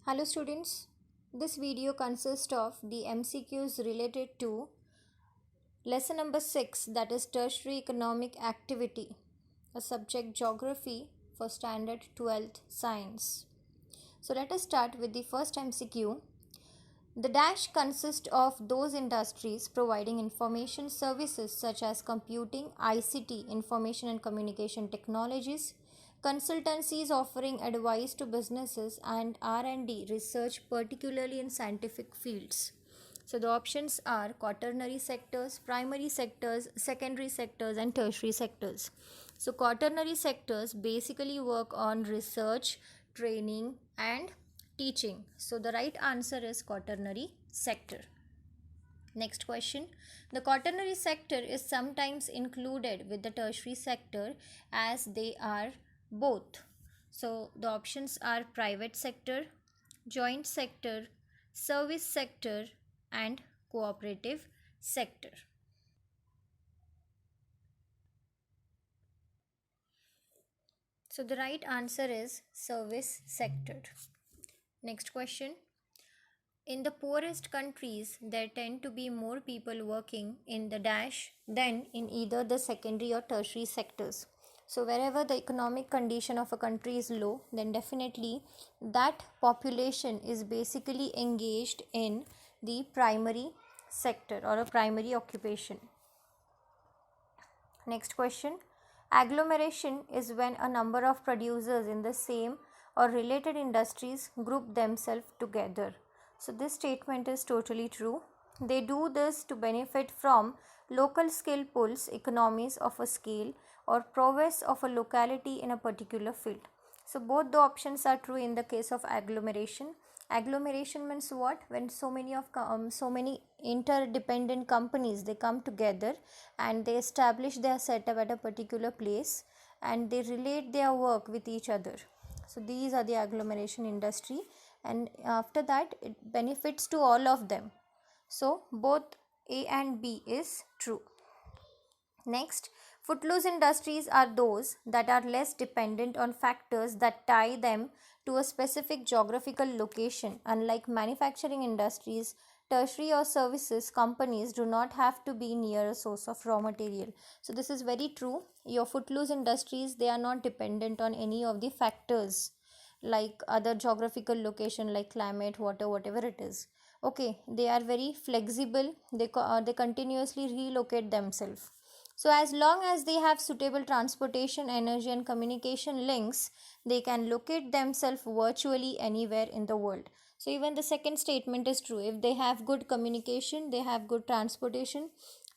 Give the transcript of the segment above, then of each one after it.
Hello students, this video consists of the MCQs related to lesson number 6, that is tertiary economic activity, a subject geography for standard 12th science. So let us start with the first MCQ. The dash consists of those industries providing information services such as computing, ICT, information and communication technologies, consultancies offering advice to businesses, and R&D research, particularly in scientific fields. So the options are quaternary sectors, primary sectors, secondary sectors, and tertiary sectors. So quaternary sectors basically work on research, training, and teaching. So the right answer is quaternary sector. Next question. The quaternary sector is sometimes included with the tertiary sector as they are both. So the options are private sector, joint sector, service sector, and cooperative sector. So the right answer is service sector. Next question. In the poorest countries, there tend to be more people working in the dash than in either the secondary or tertiary sectors. So, wherever the economic condition of a country is low, then definitely that population is basically engaged in the primary sector or a primary occupation. Next question. Agglomeration is when a number of producers in the same or related industries group themselves together. So this statement is totally true. They do this to benefit from local skill pools, economies of a scale, or prowess of a locality in a particular field. So both the options are true in the case of agglomeration. Agglomeration means what? When so many interdependent companies, they come together and they establish their setup at a particular place and they relate their work with each other. So these are the agglomeration industry, and after that it benefits to all of them. So both A and B is true. Next, footloose industries are those that are less dependent on factors that tie them to a specific geographical location. Unlike manufacturing industries, tertiary or services companies do not have to be near a source of raw material. So this is very true. Your footloose industries, they are not dependent on any of the factors like other geographical location like climate, water, whatever it is. Okay, they are very flexible. They continuously relocate themselves. So as long as they have suitable transportation, energy and communication links, they can locate themselves virtually anywhere in the world. So even the second statement is true. If they have good communication, they have good transportation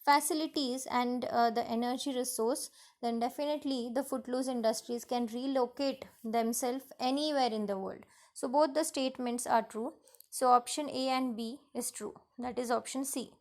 facilities and the energy resource, then definitely the footloose industries can relocate themselves anywhere in the world. So both the statements are true. So option A and B is true. That is option C.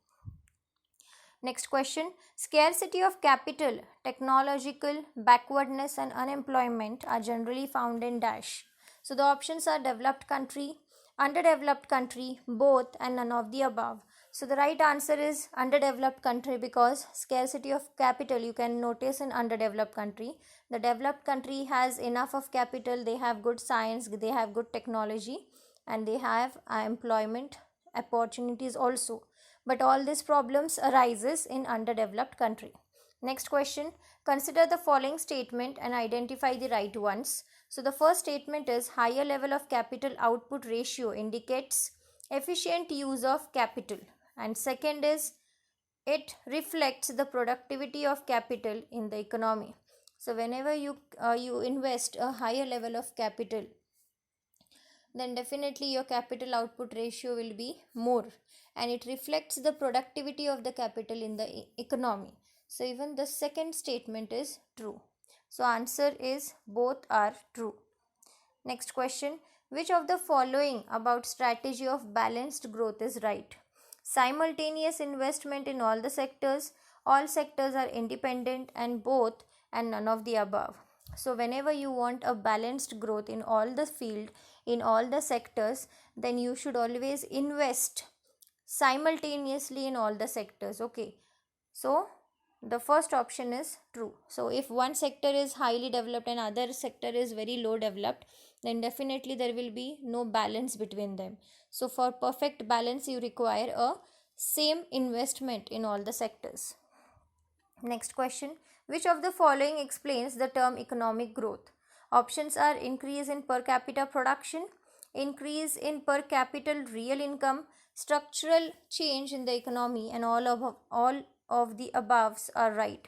Next question. Scarcity of capital, technological backwardness and unemployment are generally found in dash. So the options are developed country, underdeveloped country, both, and none of the above. So the right answer is underdeveloped country, because scarcity of capital you can notice in underdeveloped country. The developed country has enough of capital, they have good science, they have good technology, and they have employment opportunities also, but all these problems arises in underdeveloped country. Next question. Consider the following statement and identify the right ones. So the first statement is higher level of capital output ratio indicates efficient use of capital, and second is it reflects the productivity of capital in the economy. So whenever you invest a higher level of capital, then definitely your capital output ratio will be more, and it reflects the productivity of the capital in the economy. So even the second statement is true. So answer is both are true. Next question. Which of the following about strategy of balanced growth is right? Simultaneous investment in all the sectors, all sectors are independent, and both, and none of the above. So whenever you want a balanced growth in all the field, in all the sectors, then you should always invest simultaneously in all the sectors. Okay, so the first option is true. So if one sector is highly developed and other sector is very low developed, then definitely there will be no balance between them. So for perfect balance, you require a same investment in all the sectors. Next question, which of the following explains the term economic growth? Options are increase in per capita production, increase in per capita real income, structural change in the economy, and all of the aboves are right.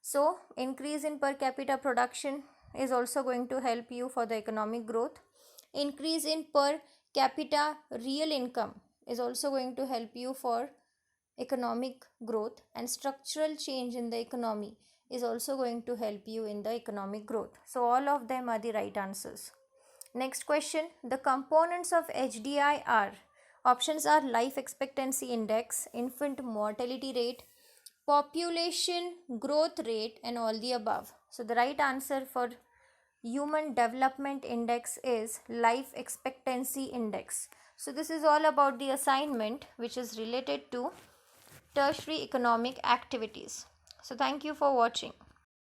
So increase in per capita production is also going to help you for the economic growth. Increase in per capita real income is also going to help you for economic growth, and structural change in the economy is also going to help you in the economic growth. So all of them are the right answers. Next question, the components of HDI are, options are life expectancy index, infant mortality rate, population growth rate, and all the above. So the right answer for human development index is life expectancy index. So this is all about the assignment which is related to tertiary economic activities. So thank you for watching.